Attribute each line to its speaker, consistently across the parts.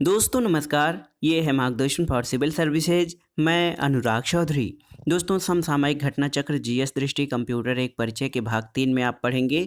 Speaker 1: दोस्तों नमस्कार, ये है मार्गदर्शन फॉर सिविल सर्विसेज। मैं अनुराग चौधरी। दोस्तों समसामयिक घटना चक्र जीएस दृष्टि कंप्यूटर एक परिचय के भाग 3 में आप पढ़ेंगे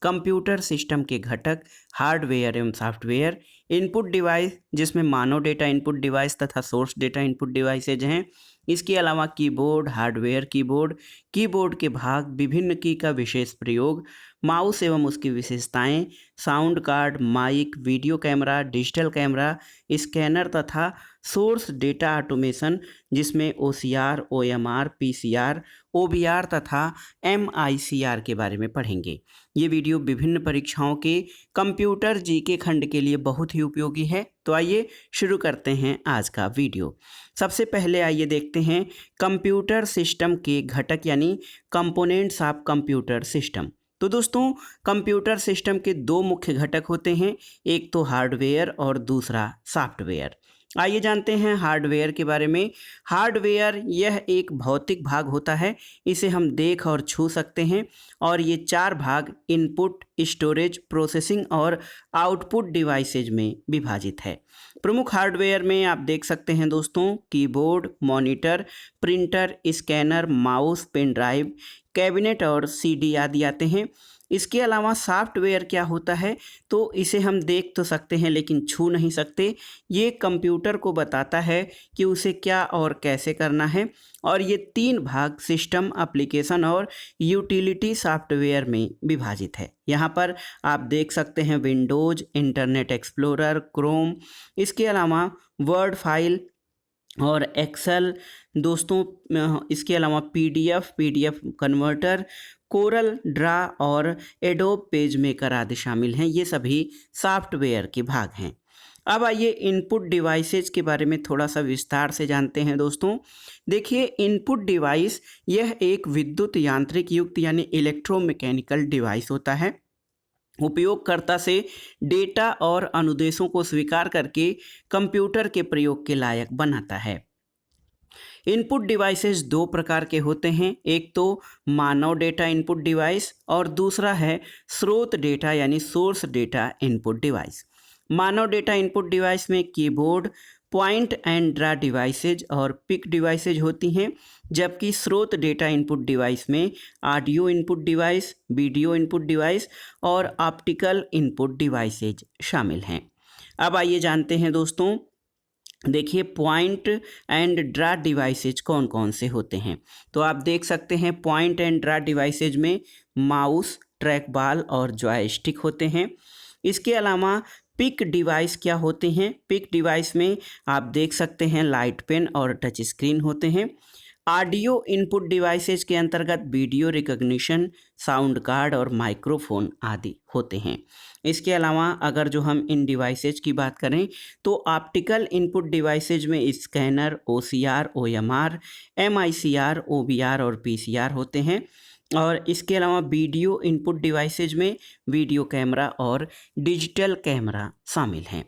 Speaker 1: कंप्यूटर सिस्टम के घटक, हार्डवेयर एवं सॉफ्टवेयर, इनपुट डिवाइस जिसमें मानव डेटा इनपुट डिवाइस तथा सोर्स डेटा इनपुट डिवाइसेज हैं। इसके अलावा कीबोर्ड, हार्डवेयर कीबोर्ड, कीबोर्ड के भाग, विभिन्न की का विशेष प्रयोग, माउस एवं उसकी विशेषताएं, sound card, mic, video camera, digital camera, scanner तथा सोर्स डेटा ऑटोमेशन जिसमें ओसीआर, ओएमआर, पीसीआर, ओबीआर तथा एमआईसीआर के बारे में पढ़ेंगे। ये वीडियो विभिन्न परीक्षाओं के कंप्यूटर जीके खंड के लिए बहुत ही उपयोगी है। तो आइए शुरू करते हैं आज का वीडियो। सबसे पहले आइए देखते हैं कंप्यूटर सिस्टम के घटक यानी कंपोनेंट्स ऑफ कंप्यूटर सिस्टम। तो दोस्तों कंप्यूटर सिस्टम के दो मुख्य घटक होते हैं, एक तो हार्डवेयर और दूसरा सॉफ्टवेयर। आइए जानते हैं हार्डवेयर के बारे में। हार्डवेयर यह एक भौतिक भाग होता है, इसे हम देख और छू सकते हैं और ये चार भाग इनपुट, स्टोरेज, प्रोसेसिंग और आउटपुट डिवाइसेज में विभाजित है। प्रमुख हार्डवेयर में आप देख सकते हैं दोस्तों keyboard, monitor, printer, scanner, mouse, pen drive, cabinet और सीडी आदि आते हैं। इसके अलावा सॉफ्टवेयर क्या होता है, तो इसे हम देख तो सकते हैं लेकिन छू नहीं सकते। ये कंप्यूटर को बताता है कि उसे क्या और कैसे करना है और ये तीन भाग सिस्टम, एप्लीकेशन और यूटिलिटी सॉफ्टवेयर में विभाजित है। यहाँ पर आप देख सकते हैं विंडोज, इंटरनेट एक्सप्लोरर, क्रोम, इसके अलावा वर्ड फाइल और एक्सेल दोस्तों, इसके अलावा पीडीएफ कन्वर्टर, कोरल ड्रा और एडोब पेज मेकर आदि शामिल हैं। ये सभी सॉफ्टवेयर के भाग हैं। अब आइए इनपुट डिवाइसेज के बारे में थोड़ा सा विस्तार से जानते हैं दोस्तों। देखिए इनपुट डिवाइस यह एक विद्युत यांत्रिक युक्त यानी इलेक्ट्रोमैकेनिकल डिवाइस होता है। उपयोगकर्ता से डेटा और अनुदेशों को स्वीकार करके कंप्यूटर के प्रयोग के लायक बनाता है। इनपुट डिवाइसेस दो प्रकार के होते हैं, एक तो मानव डेटा इनपुट डिवाइस और दूसरा है स्रोत डेटा यानी सोर्स डेटा इनपुट डिवाइस। मानव डेटा इनपुट डिवाइस में keyboard, point and draw devices और पिक डिवाइसेज होती हैं, जबकि स्रोत डेटा इनपुट डिवाइस में audio input device, video input device और ऑप्टिकल इनपुट डिवाइसेज शामिल हैं। अब आइए जानते हैं दोस्तों, देखिए पॉइंट एंड ड्रा डिवाइसेज कौन कौन से होते हैं। तो आप देख सकते हैं पॉइंट एंड ड्रा डिवाइसेज में माउस, ट्रैक बॉल और जॉयस्टिक होते हैं। इसके अलावा पिक डिवाइस क्या होते हैं, पिक डिवाइस में आप देख सकते हैं लाइट पेन और टच स्क्रीन होते हैं। ऑडियो इनपुट डिवाइसेज के अंतर्गत वीडियो रिकॉग्निशन, साउंड कार्ड और माइक्रोफोन आदि होते हैं। इसके अलावा अगर जो हम इन डिवाइसेज की बात करें तो ऑप्टिकल इनपुट डिवाइसेज में स्कैनर, ओसीआर, ओएमआर, एमआईसीआर, ओबीआर और पीसीआर होते हैं। और इसके अलावा वीडियो इनपुट डिवाइसेज में वीडियो कैमरा और डिजिटल कैमरा शामिल हैं।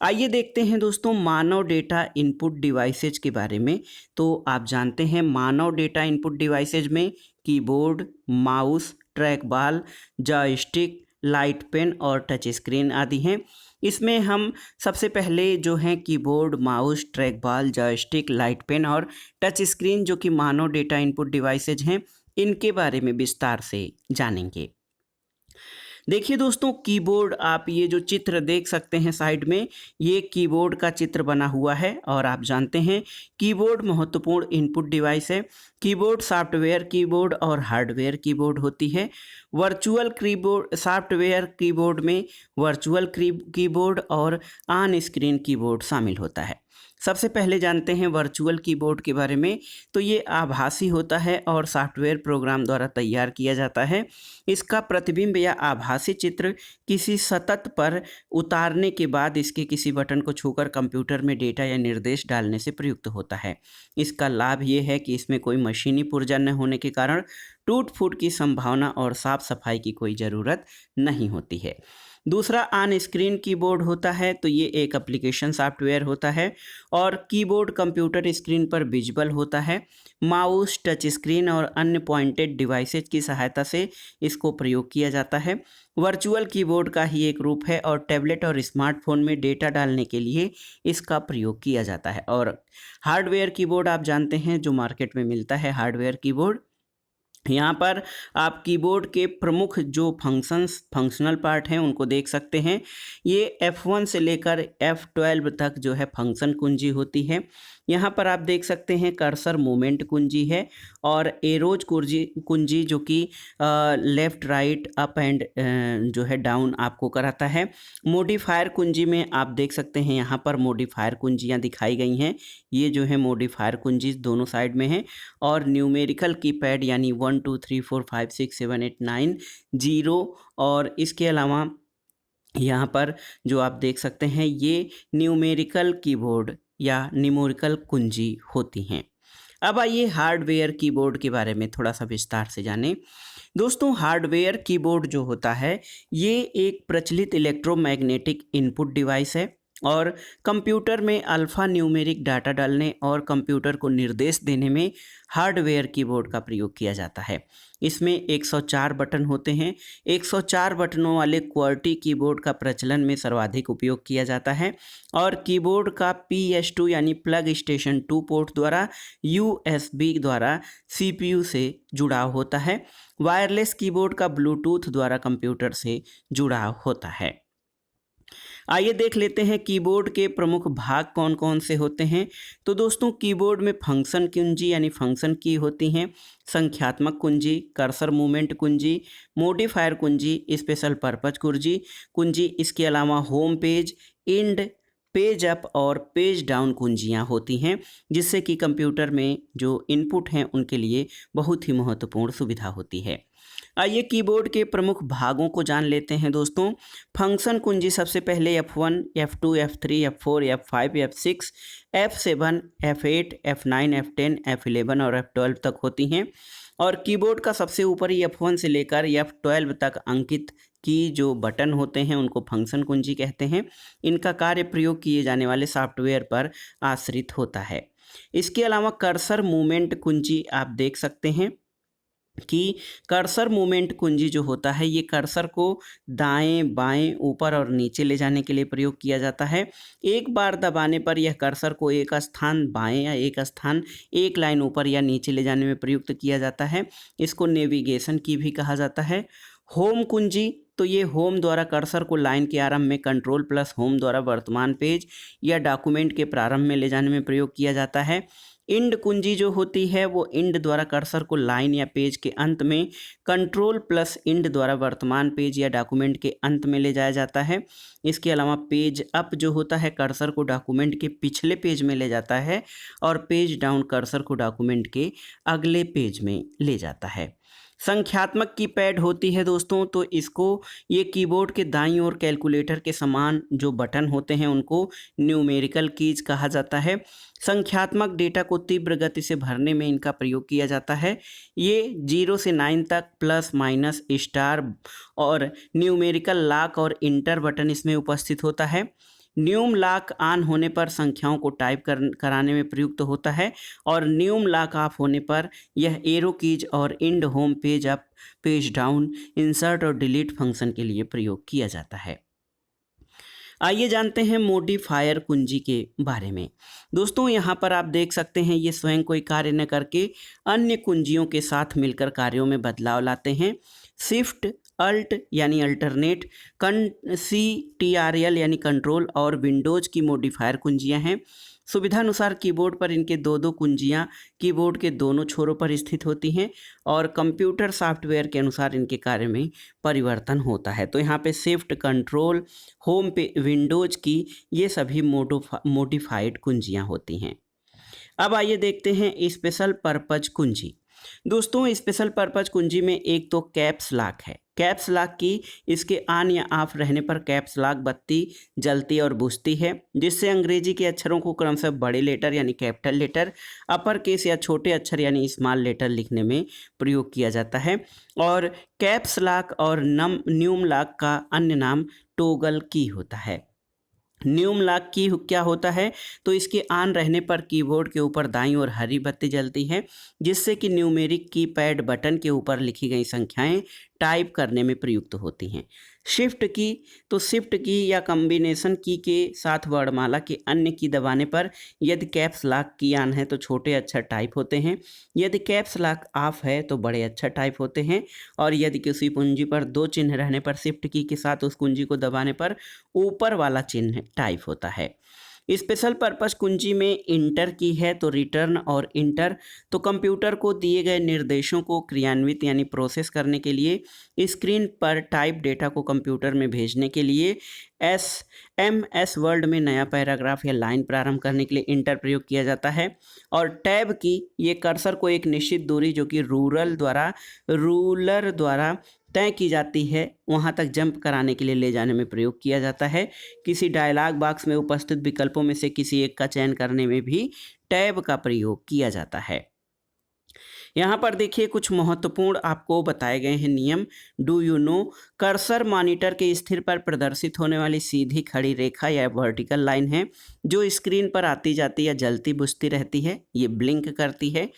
Speaker 1: आइए देखते हैं दोस्तों मानव डेटा इनपुट डिवाइसेज के बारे में। तो आप जानते हैं मानव डेटा इनपुट डिवाइसेज में keyboard, mouse, track ball, joystick, light pen और टच स्क्रीन आदि हैं। इसमें हम सबसे पहले जो हैं keyboard, mouse, track ball, joystick, light pen और टच स्क्रीन जो कि मानव डेटा इनपुट डिवाइसेज हैं, इनके बारे में विस्तार से जानेंगे। देखिए दोस्तों कीबोर्ड, आप ये जो चित्र देख सकते हैं साइड में, ये कीबोर्ड का चित्र बना हुआ है और आप जानते हैं कीबोर्ड महत्वपूर्ण इनपुट डिवाइस है। कीबोर्ड सॉफ्टवेयर कीबोर्ड और हार्डवेयर कीबोर्ड होती है। वर्चुअल कीबोर्ड, सॉफ्टवेयर कीबोर्ड में वर्चुअल कीबोर्ड और ऑन स्क्रीन कीबोर्ड शामिल होता है। सबसे पहले जानते हैं वर्चुअल कीबोर्ड के बारे में। तो ये आभासी होता है और सॉफ्टवेयर प्रोग्राम द्वारा तैयार किया जाता है। इसका प्रतिबिंब या आभासी चित्र किसी सतत पर उतारने के बाद इसके किसी बटन को छूकर कंप्यूटर में डेटा या निर्देश डालने से प्रयुक्त होता है। इसका लाभ ये है कि इसमें कोई मशीनी पुर्जा न होने के कारण टूट फूट की संभावना और साफ सफाई की कोई ज़रूरत नहीं होती है। दूसरा ऑन स्क्रीन कीबोर्ड होता है, तो ये एक एप्लीकेशन सॉफ्टवेयर होता है और कीबोर्ड कंप्यूटर स्क्रीन पर विजिबल होता है। माउस, टच स्क्रीन और अन्य पॉइंटेड डिवाइसेज की सहायता से इसको प्रयोग किया जाता है। वर्चुअल कीबोर्ड का ही एक रूप है और टैबलेट और स्मार्टफोन में डेटा डालने के लिए इसका प्रयोग किया जाता है। और हार्डवेयर कीबोर्ड आप जानते हैं जो मार्केट में मिलता है, हार्डवेयर कीबोर्ड। यहाँ पर आप कीबोर्ड के प्रमुख जो फंक्शनल पार्ट हैं उनको देख सकते हैं। ये F1 से लेकर F12 तक जो है फंक्शन कुंजी होती है। यहाँ पर आप देख सकते हैं कर्सर मूवमेंट कुंजी है और एरोज कुंजी कुंजी जो कि लेफ़्ट, राइट, अप एंड जो है डाउन आपको कराता है। मॉडिफायर कुंजी में आप देख सकते हैं यहाँ पर मॉडिफायर कुंजियाँ दिखाई गई हैं। ये जो है मॉडिफायर कुंजी दोनों साइड में है और न्यूमेरिकल कीपैड यानी 1 2 3 4 5 6 7 8 9 0 और इसके अलावा यहाँ पर जो आप देख सकते हैं ये न्यूमेरिकल कीबोर्ड या न्यूमेरिकल कुंजी होती हैं। अब आइए हार्डवेयर कीबोर्ड के बारे में थोड़ा सा विस्तार से जानें। दोस्तों, हार्डवेयर कीबोर्ड जो होता है ये एक प्रचलित इलेक्ट्रोमैग्नेटिक इनपुट डिवाइस है और कंप्यूटर में अल्फ़ा न्यूमेरिक डाटा डालने और कंप्यूटर को निर्देश देने में हार्डवेयर कीबोर्ड का प्रयोग किया जाता है। इसमें 104 बटन होते हैं। 104 बटनों वाले क्वर्टी कीबोर्ड का प्रचलन में सर्वाधिक उपयोग किया जाता है और कीबोर्ड का PS2 यानी प्लग स्टेशन 2 पोर्ट द्वारा USB द्वारा CPU से जुड़ाव होता है। वायरलेस कीबोर्ड का ब्लूटूथ द्वारा कंप्यूटर से जुड़ाव होता है। आइए देख लेते हैं कीबोर्ड के प्रमुख भाग कौन कौन से होते हैं। तो दोस्तों, कीबोर्ड में फंक्शन कुंजी यानी फंक्शन की होती हैं, संख्यात्मक कुंजी, कर्सर मूवमेंट कुंजी, मॉडिफायर कुंजी, स्पेशल पर्पज कुंजी कुंजी इसके अलावा home page, end, page up और पेज डाउन कुंजियाँ होती हैं, जिससे कि कंप्यूटर में जो इनपुट हैं उनके लिए बहुत ही महत्वपूर्ण सुविधा होती है। आइए कीबोर्ड के प्रमुख भागों को जान लेते हैं दोस्तों। फंक्शन कुंजी सबसे पहले F1, F2, F3, F4, F5, F6, F7, F8, F9, F10, F11 और F12 तक होती हैं और कीबोर्ड का सबसे ऊपरी F1 से लेकर F12 तक अंकित की जो बटन होते हैं उनको फंक्शन कुंजी कहते हैं। इनका कार्य प्रयोग किए जाने वाले सॉफ्टवेयर पर आश्रित होता है। इसके अलावा कर्सर मूवमेंट कुंजी आप देख सकते हैं कि कर्सर मूवमेंट कुंजी जो होता है ये कर्सर को दाएं, बाएं, ऊपर और नीचे ले जाने के लिए प्रयोग किया जाता है। एक बार दबाने पर यह कर्सर को एक स्थान बाएं या एक स्थान एक लाइन ऊपर या नीचे ले जाने में प्रयुक्त किया जाता है। इसको नेविगेशन की भी कहा जाता है। होम कुंजी, तो ये होम द्वारा कर्सर को लाइन के आरंभ में कंट्रोल प्लस होम द्वारा वर्तमान पेज या डॉक्यूमेंट के प्रारंभ में ले जाने में प्रयोग किया जाता है। इंड कुंजी जो होती है वो इंड द्वारा कर्सर को लाइन या पेज के अंत में कंट्रोल प्लस इंड द्वारा वर्तमान पेज या डॉक्यूमेंट के अंत में ले जाया जाता है। इसके अलावा पेज अप जो होता है कर्सर को डॉक्यूमेंट के पिछले पेज में ले जाता है और पेज डाउन कर्सर को डॉक्यूमेंट के अगले पेज में ले जाता है। संख्यात्मक कीपैड होती है दोस्तों, तो इसको ये कीबोर्ड के दाईं ओर कैलकुलेटर के समान जो बटन होते हैं उनको न्यूमेरिकल कीज कहा जाता है। संख्यात्मक डेटा को तीव्र गति से भरने में इनका प्रयोग किया जाता है। ये 0 से 9 तक प्लस, माइनस, स्टार और न्यूमेरिकल लॉक और इंटर बटन इसमें उपस्थित होता है। न्यूम लॉक ऑन होने पर संख्याओं को टाइप कराने में प्रयुक्त होता है और न्यूम लॉक ऑफ होने पर यह एरो कीज और end, home, page up, page down, insert और डिलीट फंक्शन के लिए प्रयोग किया जाता है। आइए जानते हैं मॉडिफायर कुंजी के बारे में। दोस्तों, यहाँ पर आप देख सकते हैं ये स्वयं कोई कार्य न करके अन्य कुंजियों के साथ मिलकर कार्यों में बदलाव लाते हैं। शिफ्ट, अल्ट यानी अल्टरनेट, CTRL यानी कंट्रोल और विंडोज की मॉडिफायर कुंजियाँ हैं। सुविधानुसार कीबोर्ड पर इनके दो कुंजियाँ कीबोर्ड के दोनों छोरों पर स्थित होती हैं और कंप्यूटर सॉफ्टवेयर के अनुसार इनके कार्य में परिवर्तन होता है। तो यहाँ पे शिफ्ट, कंट्रोल, होम पे, विंडोज की ये सभी मॉडिफाइड कुंजियाँ होती हैं। अब आइए देखते हैं स्पेशल पर्पज कुंजी। दोस्तों, स्पेशल पर्पज कुंजी में एक तो कैप्स लॉक है। कैप्स लॉक की इसके ऑन या ऑफ रहने पर कैप्स लॉक बत्ती जलती और बुझती है, जिससे अंग्रेजी के अक्षरों को क्रमशः बड़े लेटर यानी कैपिटल लेटर, अपर केस या छोटे अक्षर यानी स्मॉल लेटर लिखने में प्रयोग किया जाता है। और कैप्स लॉक और न्यूम लॉक का अन्य नाम टॉगल की होता है। न्यूम लॉक की क्या होता है, तो इसके ऑन रहने पर कीबोर्ड के ऊपर दाईं ओर हरी बत्ती जलती है, जिससे कि न्यूमेरिक कीपैड बटन के ऊपर लिखी गई संख्याएं टाइप करने में प्रयुक्त होती हैं। शिफ्ट की, तो शिफ्ट की या कॉम्बिनेशन की के साथ वर्णमाला के अन्य की दबाने पर यदि कैप्स लॉक की ऑन है तो छोटे अक्षर टाइप होते हैं, यदि कैप्स लॉक ऑफ है तो बड़े अक्षर टाइप होते हैं, और यदि किसी कुंजी पर दो चिन्ह रहने पर शिफ्ट की के साथ उस कुंजी को दबाने पर ऊपर वाला चिन्ह टाइप होता है। स्पेशल पर्पस कुंजी में इंटर की है तो रिटर्न और इंटर, तो कंप्यूटर को दिए गए निर्देशों को क्रियान्वित यानी प्रोसेस करने के लिए स्क्रीन पर टाइप डेटा को कंप्यूटर में भेजने के लिए एस वर्ड में नया पैराग्राफ या लाइन प्रारंभ करने के लिए इंटर प्रयोग किया जाता है। और टैब की, ये कर्सर को एक निश्चित दूरी जो कि रूलर द्वारा तय की जाती है वहाँ तक जंप कराने के लिए ले जाने में प्रयोग किया जाता है। किसी डायलॉग बॉक्स में उपस्थित विकल्पों में से किसी एक का चयन करने में भी टैब का प्रयोग किया जाता है। यहाँ पर देखिए कुछ महत्वपूर्ण आपको बताए गए हैं नियम। Do you know, cursor monitor के स्थिर पर प्रदर्शित होने वाली सीधी खड़ी रेखा या वर्टिकल लाइन है जो स्क्रीन पर आती जाती या जलती बुझती रहती है, ये ब्लिंक करती है।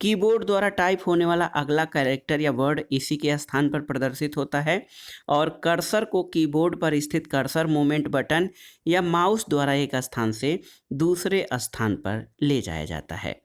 Speaker 1: कीबोर्ड द्वारा टाइप होने वाला अगला कैरेक्टर या वर्ड इसी के स्थान पर प्रदर्शित होता है, और कर्सर को कीबोर्ड पर स्थित कर्सर मूवमेंट बटन या माउस द्वारा एक स्थान से दूसरे स्थान पर ले जाया जाता है।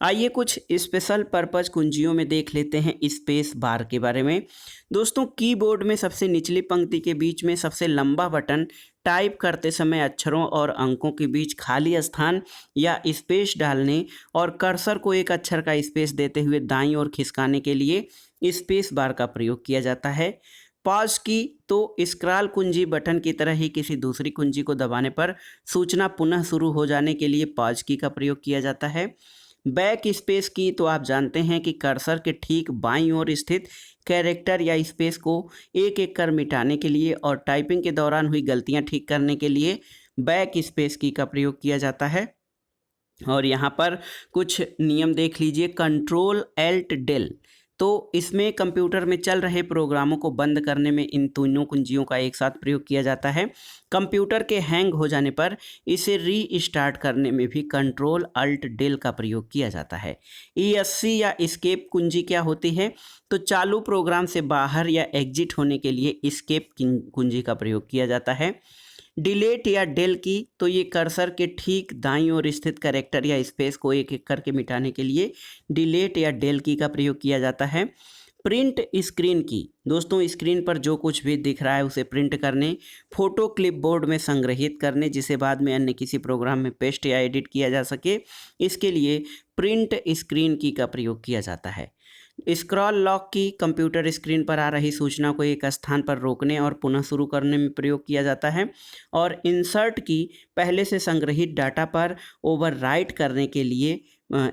Speaker 1: आइए कुछ स्पेशल पर्पस कुंजियों में देख लेते हैं स्पेस बार के बारे में। दोस्तों, कीबोर्ड में सबसे निचली पंक्ति के बीच में सबसे लंबा बटन टाइप करते समय अक्षरों और अंकों के बीच खाली स्थान या स्पेस डालने और कर्सर को एक अक्षर का स्पेस देते हुए दाईं ओर खिसकाने के लिए स्पेस बार का प्रयोग किया जाता है। पॉज की, तो स्क्रॉल कुंजी बटन की तरह ही किसी दूसरी कुंजी को दबाने पर सूचना पुनः शुरू हो जाने के लिए पॉज की का प्रयोग किया जाता है। बैक स्पेस की, तो आप जानते हैं कि कर्सर के ठीक बाईं ओर स्थित कैरेक्टर या स्पेस को एक एक कर मिटाने के लिए और टाइपिंग के दौरान हुई गलतियां ठीक करने के लिए बैक स्पेस की का प्रयोग किया जाता है। और यहाँ पर कुछ नियम देख लीजिए। कंट्रोल एल्ट डेल, तो इसमें कंप्यूटर में चल रहे प्रोग्रामों को बंद करने में इन तीनों कुंजियों का एक साथ प्रयोग किया जाता है। कंप्यूटर के हैंग हो जाने पर इसे रीस्टार्ट करने में भी कंट्रोल अल्ट डेल का प्रयोग किया जाता है। ESC या एस्केप कुंजी क्या होती है, तो चालू प्रोग्राम से बाहर या एग्जिट होने के लिए एस्केप कुंजी का प्रयोग किया जाता है। डिलीट या डेल की, तो ये कर्सर के ठीक दाईं ओर स्थित कैरेक्टर या स्पेस को एक एक करके मिटाने के लिए डिलीट या डेल की का प्रयोग किया जाता है। प्रिंट स्क्रीन की, दोस्तों स्क्रीन पर जो कुछ भी दिख रहा है उसे प्रिंट करने, फोटो क्लिपबोर्ड में संग्रहित करने जिसे बाद में अन्य किसी प्रोग्राम में पेस्ट या एडिट किया जा सके, इसके लिए प्रिंट स्क्रीन की का प्रयोग किया जाता है। स्क्रॉल लॉक की, कंप्यूटर स्क्रीन पर आ रही सूचना को एक स्थान पर रोकने और पुनः शुरू करने में प्रयोग किया जाता है। और इंसर्ट की, पहले से संग्रहित डाटा पर ओवरराइट करने के लिए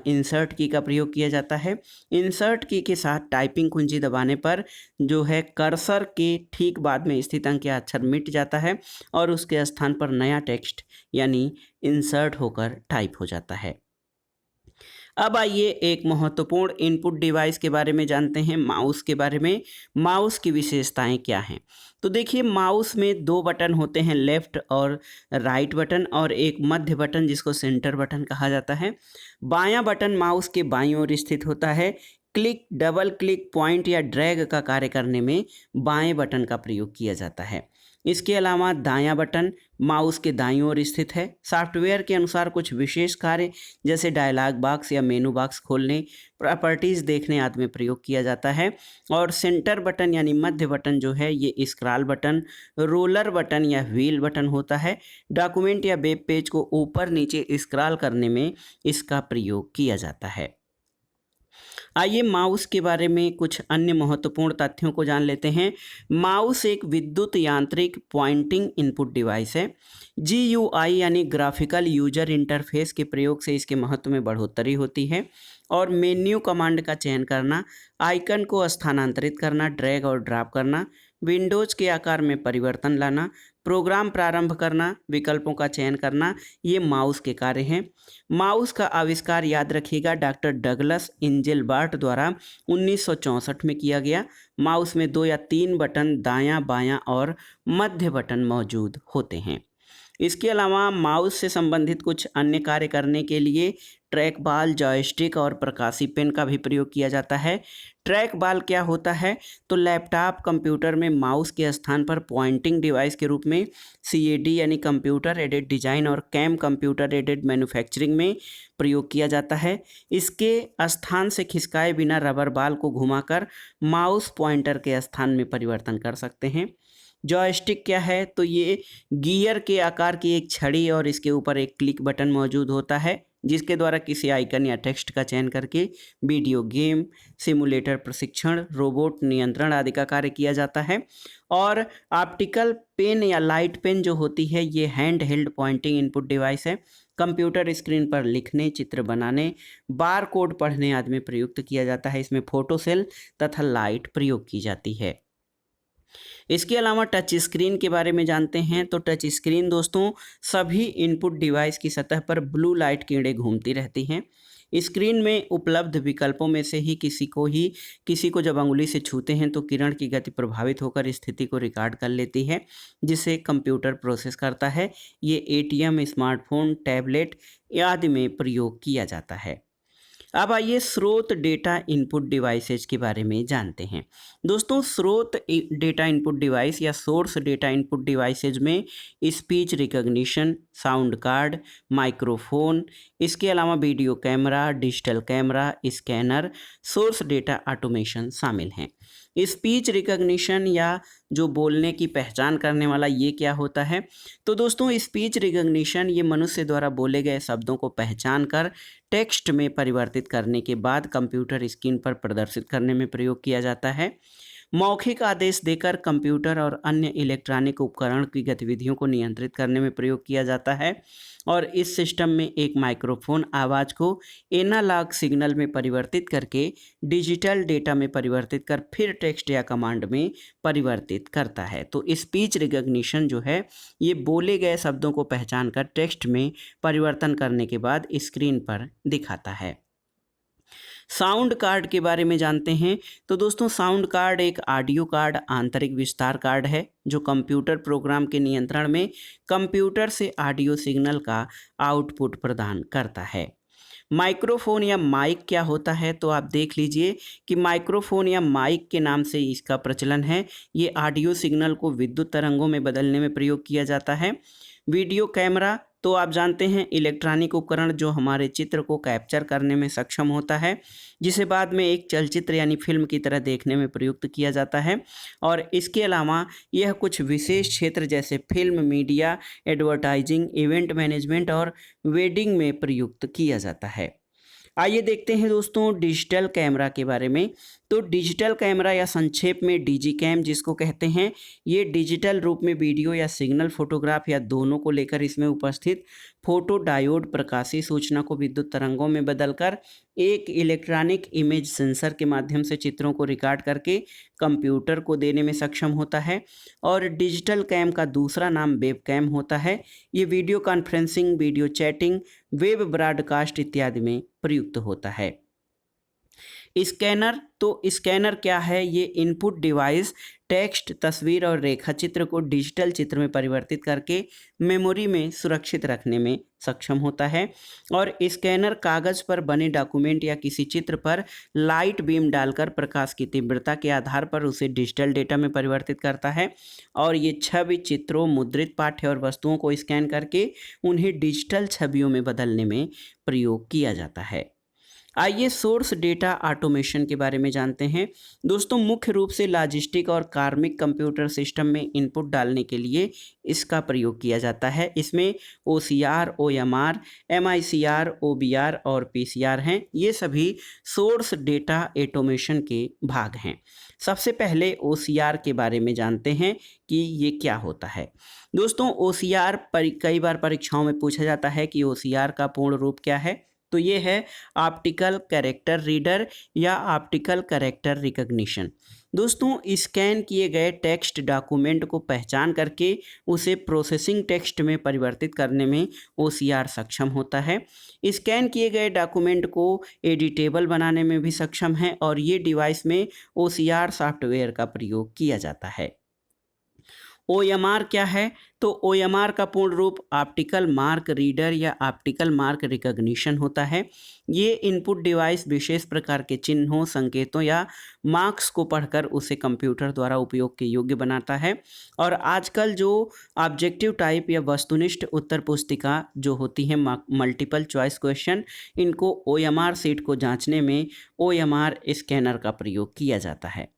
Speaker 1: इंसर्ट की का प्रयोग किया जाता है। इंसर्ट की के साथ टाइपिंग कुंजी दबाने पर जो है कर्सर के ठीक बाद में स्थित अंक या अक्षर मिट जाता है और उसके स्थान पर नया टेक्स्ट यानी इंसर्ट होकर टाइप हो जाता है। अब आइए एक महत्वपूर्ण इनपुट डिवाइस के बारे में जानते हैं, माउस के बारे में। माउस की विशेषताएं क्या हैं, तो देखिए माउस में दो बटन होते हैं, लेफ्ट और राइट बटन, और एक मध्य बटन जिसको सेंटर बटन कहा जाता है। बायां बटन माउस के बाईं ओर स्थित होता है। क्लिक, डबल क्लिक, पॉइंट या ड्रैग का कार्य करने में बाएं बटन का प्रयोग किया जाता है। इसके अलावा दायां बटन माउस के दाईं ओर स्थित है। सॉफ्टवेयर के अनुसार कुछ विशेष कार्य जैसे डायलॉग बॉक्स या मेनू बॉक्स खोलने, प्रॉपर्टीज़ देखने आदि में प्रयोग किया जाता है। और सेंटर बटन यानी मध्य बटन जो है ये स्क्रॉल बटन, रोलर बटन या व्हील बटन होता है। डॉक्यूमेंट या वेब पेज को ऊपर नीचे स्क्रॉल करने में इसका प्रयोग किया जाता है। आइए माउस के बारे में कुछ अन्य महत्वपूर्ण तथ्यों को जान लेते हैं। माउस एक विद्युत यांत्रिक पॉइंटिंग इनपुट डिवाइस है। GUI यानी ग्राफिकल यूजर इंटरफेस के प्रयोग से इसके महत्व में बढ़ोतरी होती है। और मेन्यू कमांड का चयन करना, आइकन को स्थानांतरित करना, ड्रैग और ड्रॉप करना, विंडोज के आकार में परिवर्तन लाना, प्रोग्राम प्रारंभ करना, विकल्पों का चयन करना, ये माउस के कार्य हैं। माउस का आविष्कार याद रखिएगा डॉक्टर डगलस इंजेलबर्ट द्वारा 1964 में किया गया। माउस में 2 या 3 बटन दायां बायां और मध्य बटन मौजूद होते हैं। इसके अलावा माउस से संबंधित कुछ अन्य कार्य करने के लिए ट्रैक बॉल, जॉयस्टिक और प्रकाशी पेन का भी प्रयोग किया जाता है। ट्रैक बॉल क्या होता है? तो लैपटॉप कंप्यूटर में माउस के स्थान पर पॉइंटिंग डिवाइस के रूप में CAD यानी कंप्यूटर एडेड डिजाइन और कैम कंप्यूटर एडेड मैन्युफैक्चरिंग में प्रयोग किया जाता है। इसके स्थान से खिसकाए बिना रबर बॉल को घुमाकर माउस पॉइंटर के स्थान में परिवर्तन कर सकते हैं। जॉयस्टिक क्या है? तो ये गियर के आकार की एक छड़ी और इसके ऊपर एक क्लिक बटन मौजूद होता है, जिसके द्वारा किसी आइकन या टेक्स्ट का चयन करके वीडियो गेम, सिमुलेटर प्रशिक्षण, रोबोट नियंत्रण आदि का कार्य किया जाता है। और ऑप्टिकल पेन या लाइट पेन जो होती है, ये hand held pointing input device है। कंप्यूटर स्क्रीन पर लिखने, चित्र बनाने, बार कोड पढ़ने आदि में प्रयुक्त किया जाता है। इसमें फोटो सेल तथा लाइट प्रयोग की जाती है। इसके अलावा टच स्क्रीन के बारे में जानते हैं। तो टच स्क्रीन दोस्तों सभी इनपुट डिवाइस की सतह पर ब्लू लाइट किरणें घूमती रहती हैं। स्क्रीन में उपलब्ध विकल्पों में से ही किसी को जब अंगुली से छूते हैं तो किरण की गति प्रभावित होकर स्थिति को रिकॉर्ड कर लेती है, जिसे कंप्यूटर प्रोसेस करता है। ये ATM, स्मार्टफोन, टैबलेट आदि में प्रयोग किया जाता है। अब आइए स्रोत डेटा इनपुट डिवाइसेज के बारे में जानते हैं। दोस्तों स्रोत डेटा इनपुट डिवाइस या सोर्स डेटा इनपुट डिवाइसेज में speech recognition, sound card, microphone, इसके अलावा video camera, digital camera, scanner, source data automation शामिल हैं। स्पीच रिकॉग्निशन या जो बोलने की पहचान करने वाला, ये क्या होता है? तो दोस्तों स्पीच रिकॉग्निशन ये मनुष्य द्वारा बोले गए शब्दों को पहचान कर टेक्स्ट में परिवर्तित करने के बाद कंप्यूटर स्क्रीन पर प्रदर्शित करने में प्रयोग किया जाता है। मौखिक आदेश देकर कंप्यूटर और अन्य इलेक्ट्रॉनिक उपकरण की गतिविधियों को नियंत्रित करने में प्रयोग किया जाता है। और इस सिस्टम में एक माइक्रोफोन आवाज़ को एनालॉग सिग्नल में परिवर्तित करके डिजिटल डेटा में परिवर्तित कर फिर टेक्स्ट या कमांड में परिवर्तित करता है। तो स्पीच रिकॉग्निशन जो है ये बोले गए शब्दों को पहचान कर टेक्स्ट में परिवर्तन करने के बाद स्क्रीन पर दिखाता है। साउंड कार्ड के बारे में जानते हैं। तो दोस्तों साउंड कार्ड एक ऑडियो कार्ड आंतरिक विस्तार कार्ड है जो कंप्यूटर प्रोग्राम के नियंत्रण में कंप्यूटर से ऑडियो सिग्नल का आउटपुट प्रदान करता है। माइक्रोफोन या माइक क्या होता है? तो आप देख लीजिए कि माइक्रोफोन या माइक के नाम से इसका प्रचलन है। ये ऑडियो सिग्नल को विद्युत तरंगों में बदलने में प्रयोग किया जाता है। वीडियो कैमरा तो आप जानते हैं इलेक्ट्रॉनिक उपकरण जो हमारे चित्र को कैप्चर करने में सक्षम होता है, जिसे बाद में एक चलचित्र यानी फिल्म की तरह देखने में प्रयुक्त किया जाता है। और इसके अलावा यह कुछ विशेष क्षेत्र जैसे film, media, advertising, event management और वेडिंग में प्रयुक्त किया जाता है। आइए देखते हैं दोस्तों डिजिटल कैमरा के बारे में। तो डिजिटल कैमरा या संक्षेप में डिजिकैम जिसको कहते हैं, ये डिजिटल रूप में वीडियो या सिग्नल, फोटोग्राफ या दोनों को लेकर इसमें उपस्थित फोटो डायोड प्रकाशीय सूचना को विद्युत तरंगों में बदलकर एक इलेक्ट्रॉनिक इमेज सेंसर के माध्यम से चित्रों को रिकॉर्ड करके कंप्यूटर को देने में सक्षम होता है। और डिजिटल कैम का दूसरा नाम वेब कैम होता है। ये video conferencing, video chatting, web broadcast इत्यादि में प्रयुक्त होता है। स्कैनर तो स्कैनर क्या है? ये इनपुट डिवाइस टेक्स्ट, तस्वीर और रेखा चित्र को डिजिटल चित्र में परिवर्तित करके मेमोरी में सुरक्षित रखने में सक्षम होता है। और स्कैनर कागज़ पर बने डॉक्यूमेंट या किसी चित्र पर लाइट बीम डालकर प्रकाश की तीव्रता के आधार पर उसे डिजिटल डेटा में परिवर्तित करता है। और ये छवि, चित्रों, मुद्रित पाठ्य और वस्तुओं को स्कैन करके उन्हें डिजिटल छवियों में बदलने में प्रयोग किया जाता है। आइए सोर्स डेटा ऑटोमेशन के बारे में जानते हैं। दोस्तों मुख्य रूप से लॉजिस्टिक और कार्मिक कंप्यूटर सिस्टम में इनपुट डालने के लिए इसका प्रयोग किया जाता है। इसमें OCR, OMR, MICR, OBR और PCR हैं। ये सभी सोर्स डेटा ऑटोमेशन के भाग हैं। सबसे पहले OCR के बारे में जानते हैं कि ये क्या होता है। दोस्तों OCR कई बार परीक्षाओं में पूछा जाता है कि OCR का पूर्ण रूप क्या है। तो ये है ऑप्टिकल कैरेक्टर रीडर या ऑप्टिकल कैरेक्टर रिकग्निशन। दोस्तों, स्कैन किए गए टेक्स्ट डॉक्यूमेंट को पहचान करके उसे प्रोसेसिंग टेक्स्ट में परिवर्तित करने में OCR सक्षम होता है। स्कैन किए गए डॉक्यूमेंट को एडिटेबल बनाने में भी सक्षम है और ये डिवाइस में OCR सॉफ्टवेयर का प्रयोग किया जाता है। OMR क्या है? तो OMR का पूर्ण रूप ऑप्टिकल मार्क रीडर या ऑप्टिकल मार्क रिकग्निशन होता है। ये इनपुट डिवाइस विशेष प्रकार के चिन्हों, संकेतों या मार्क्स को पढ़कर उसे कंप्यूटर द्वारा उपयोग के योग्य बनाता है। और आजकल जो ऑब्जेक्टिव टाइप या वस्तुनिष्ठ उत्तर पुस्तिका जो होती है मल्टीपल चॉइस क्वेश्चन, इनको OMR सीट को जांचने में OMR स्कैनर का प्रयोग किया जाता है।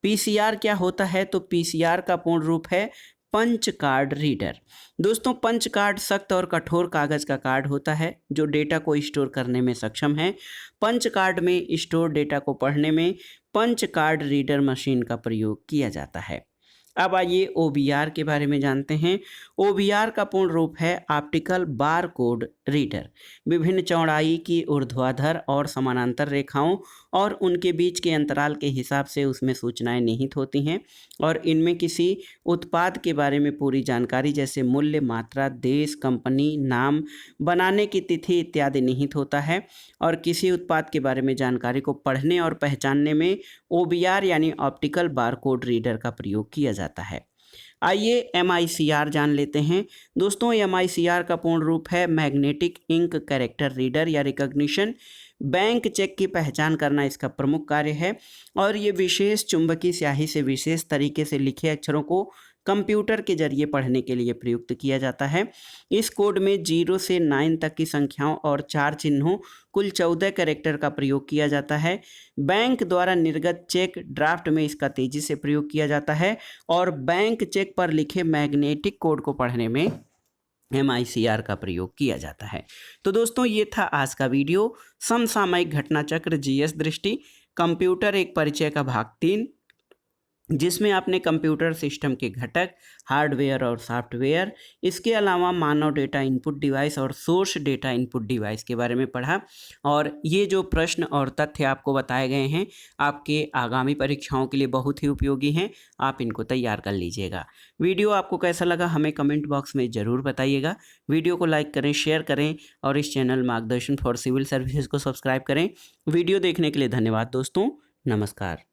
Speaker 1: PCR क्या होता है? तो PCR का पूर्ण रूप है पंच कार्ड रीडर। दोस्तों, पंच कार्ड सख्त और कठोर कागज का कार्ड होता है जो डेटा को स्टोर करने में सक्षम है। पंच कार्ड में स्टोर डेटा को पढ़ने में पंच कार्ड रीडर मशीन का प्रयोग किया जाता है। अब आइए OBR के बारे में जानते हैं। OBR का पूर्ण रूप है ऑप्टिकल बार कोड रीडर। विभिन्न चौड़ाई की ऊर्ध्वाधर और समानांतर रेखाओं और उनके बीच के अंतराल के हिसाब से उसमें सूचनाएं निहित होती हैं और इनमें किसी उत्पाद के बारे में पूरी जानकारी जैसे मूल्य, मात्रा, देश, कंपनी, नाम, बनाने की तिथि इत्यादि निहित होता है। और किसी उत्पाद के बारे में जानकारी को पढ़ने और पहचानने में OBR यानी ऑप्टिकल बारकोड रीडर का प्रयोग किया जाता है। आइए MICR जान लेते हैं। दोस्तों, MICR का पूर्ण रूप है मैग्नेटिक इंक कैरेक्टर रीडर या रिकग्निशन। बैंक चेक की पहचान करना इसका प्रमुख कार्य है और ये विशेष चुंबकीय स्याही से विशेष तरीके से लिखे अक्षरों को कंप्यूटर के जरिए पढ़ने के लिए प्रयुक्त किया जाता है। इस कोड में 0 से 9 तक की संख्याओं और 4 चिन्हों, कुल 14 कैरेक्टर का प्रयोग किया जाता है। बैंक द्वारा निर्गत चेक ड्राफ्ट में इसका तेजी से प्रयोग किया जाता है और बैंक चेक पर लिखे मैग्नेटिक कोड को पढ़ने में MICR का प्रयोग किया जाता है। तो दोस्तों, ये था आज का वीडियो समसामयिक घटना चक्र GS दृष्टि कंप्यूटर एक परिचय का भाग 3, जिसमें आपने कंप्यूटर सिस्टम के घटक, हार्डवेयर और सॉफ्टवेयर, इसके अलावा मानव डेटा इनपुट डिवाइस और सोर्स डेटा इनपुट डिवाइस के बारे में पढ़ा। और ये जो प्रश्न और तथ्य आपको बताए गए हैं आपके आगामी परीक्षाओं के लिए बहुत ही उपयोगी हैं, आप इनको तैयार कर लीजिएगा। वीडियो आपको कैसा लगा हमें कमेंट बॉक्स में ज़रूर बताइएगा। वीडियो को लाइक करें, शेयर करें और इस चैनल मार्गदर्शन फॉर सिविल सर्विसेज को सब्सक्राइब करें। वीडियो देखने के लिए धन्यवाद दोस्तों, नमस्कार।